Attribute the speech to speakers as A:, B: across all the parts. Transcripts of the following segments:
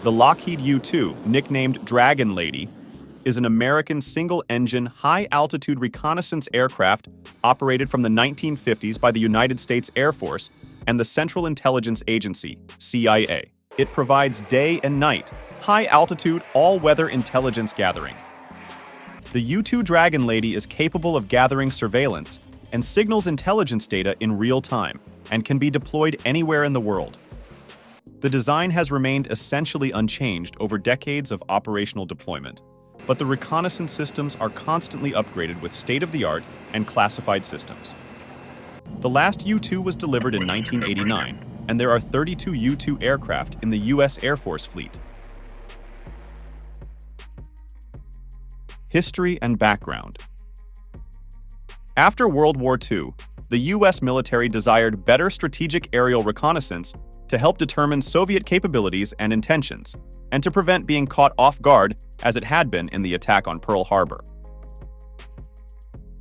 A: The Lockheed U-2, nicknamed Dragon Lady, is an American single-engine, high-altitude reconnaissance aircraft operated from the 1950s by the United States Air Force and the Central Intelligence Agency, CIA. It provides day and night, high-altitude, all-weather intelligence gathering. The U-2 Dragon Lady is capable of gathering surveillance and signals intelligence data in real time and can be deployed anywhere in the world. The design has remained essentially unchanged over decades of operational deployment, but the reconnaissance systems are constantly upgraded with state-of-the-art and classified systems. The last U-2 was delivered in 1989, and there are 32 U-2 aircraft in the U.S. Air Force fleet. History and background. After World War II, the U.S. military desired better strategic aerial reconnaissance to help determine Soviet capabilities and intentions, and to prevent being caught off guard as it had been in the attack on Pearl Harbor.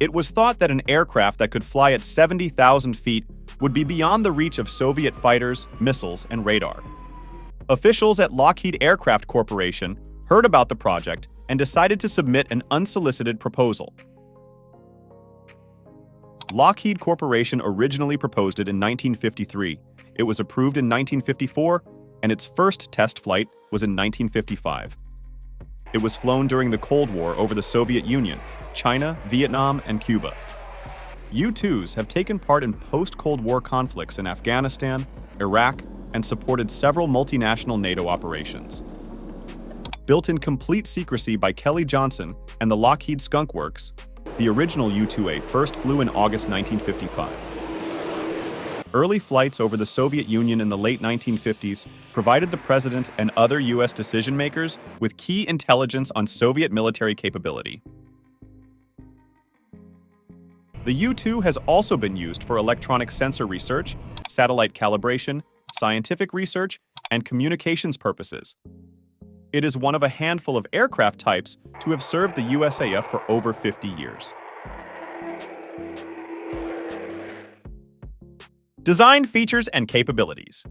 A: It was thought that an aircraft that could fly at 70,000 feet would be beyond the reach of Soviet fighters, missiles, and radar. Officials at Lockheed Aircraft Corporation heard about the project and decided to submit an unsolicited proposal. Lockheed Corporation originally proposed it in 1953. It was approved in 1954, and its first test flight was in 1955. It was flown during the Cold War over the Soviet Union, China, Vietnam, and Cuba. U-2s have taken part in post-Cold War conflicts in Afghanistan, Iraq, and supported several multinational NATO operations. Built in complete secrecy by Kelly Johnson and the Lockheed Skunk Works, the original U-2A first flew in August 1955. Early flights over the Soviet Union in the late 1950s provided the president and other U.S. decision-makers with key intelligence on Soviet military capability. The U-2 has also been used for electronic sensor research, satellite calibration, scientific research, and communications purposes. It is one of a handful of aircraft types to have served the USAF for over 50 years. Design features and capabilities.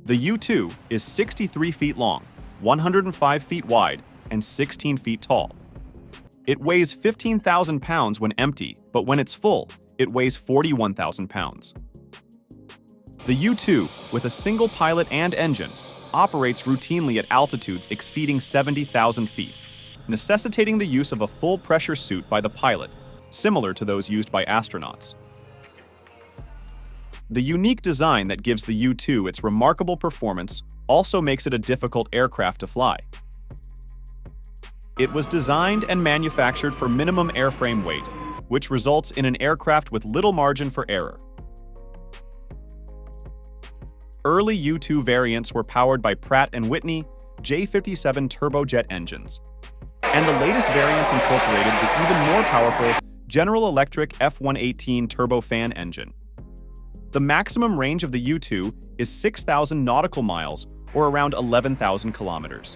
A: The U-2 is 63 feet long, 105 feet wide, and 16 feet tall. It weighs 15,000 pounds when empty, but when it's full, it weighs 41,000 pounds. The U-2, with a single pilot and engine, operates routinely at altitudes exceeding 70,000 feet, necessitating the use of a full-pressure suit by the pilot, similar to those used by astronauts. The unique design that gives the U-2 its remarkable performance also makes it a difficult aircraft to fly. It was designed and manufactured for minimum airframe weight, which results in an aircraft with little margin for error. Early U-2 variants were powered by Pratt & Whitney J57 turbojet engines, and the latest variants incorporated the even more powerful General Electric F118 turbofan engine. The maximum range of the U-2 is 6,000 nautical miles, or around 11,000 kilometers.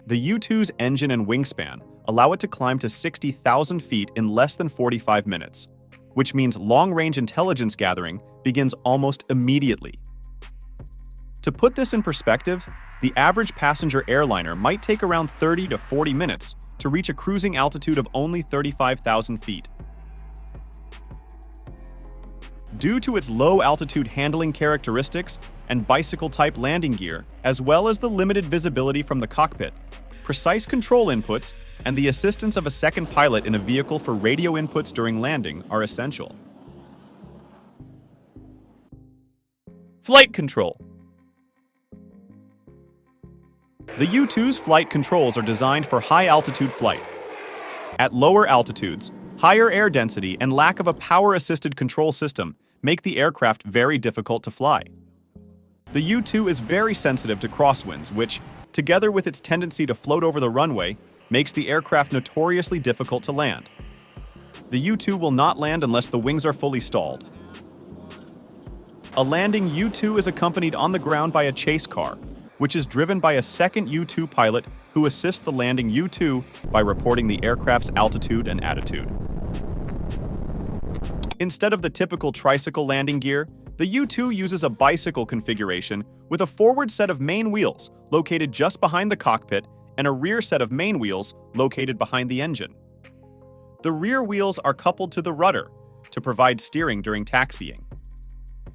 A: The U-2's engine and wingspan allow it to climb to 60,000 feet in less than 45 minutes, which means long-range intelligence gathering begins almost immediately. To put this in perspective, the average passenger airliner might take around 30 to 40 minutes to reach a cruising altitude of only 35,000 feet. Due to its low-altitude handling characteristics and bicycle-type landing gear, as well as the limited visibility from the cockpit, precise control inputs and the assistance of a second pilot in a vehicle for radio inputs during landing are essential. Flight control. The U-2's flight controls are designed for high-altitude flight. At lower altitudes, higher air density and lack of a power-assisted control system make the aircraft very difficult to fly. The U-2 is very sensitive to crosswinds, which, together with its tendency to float over the runway, makes the aircraft notoriously difficult to land. The U-2 will not land unless the wings are fully stalled. A landing U-2 is accompanied on the ground by a chase car, which is driven by a second U-2 pilot who assists the landing U-2 by reporting the aircraft's altitude and attitude. Instead of the typical tricycle landing gear, The U-2 uses a bicycle configuration with a forward set of main wheels located just behind the cockpit and a rear set of main wheels located behind the engine. The rear wheels are coupled to the rudder to provide steering during taxiing.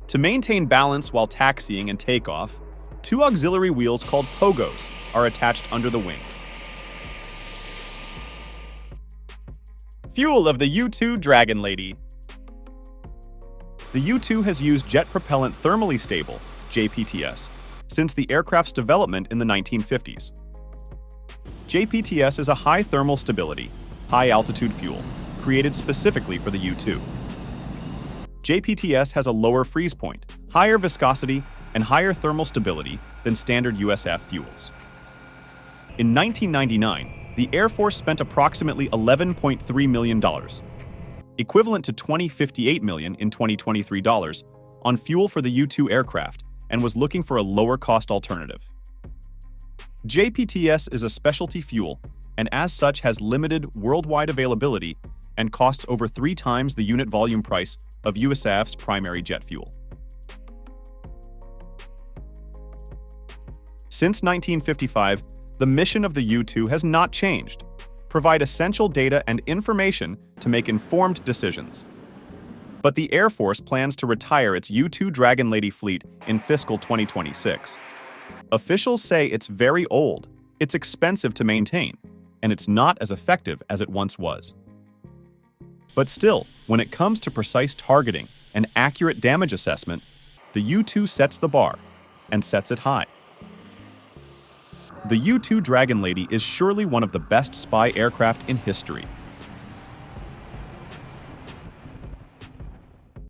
A: To maintain balance while taxiing and takeoff, two auxiliary wheels called pogos are attached under the wings. Fuel of the U-2 Dragon Lady. The U-2 has used jet propellant thermally stable, JPTS, since the aircraft's development in the 1950s. JPTS is a high thermal stability, high-altitude fuel created specifically for the U-2. JPTS has a lower freeze point, higher viscosity, and higher thermal stability than standard USF fuels. In 1999, the Air Force spent approximately $11.3 million, equivalent to $20.58 million in 2023 dollars, on fuel for the U-2 aircraft and was looking for a lower-cost alternative. JPTS is a specialty fuel and as such has limited worldwide availability and costs over 3 times the unit volume price of USAF's primary jet fuel. Since 1955, the mission of the U-2 has not changed: provide essential data and information to make informed decisions. But the Air Force plans to retire its U-2 Dragon Lady fleet in fiscal 2026. Officials say it's very old, it's expensive to maintain, and it's not as effective as it once was. But still, when it comes to precise targeting and accurate damage assessment, the U-2 sets the bar, and sets it high. The U-2 Dragon Lady is surely one of the best spy aircraft in history.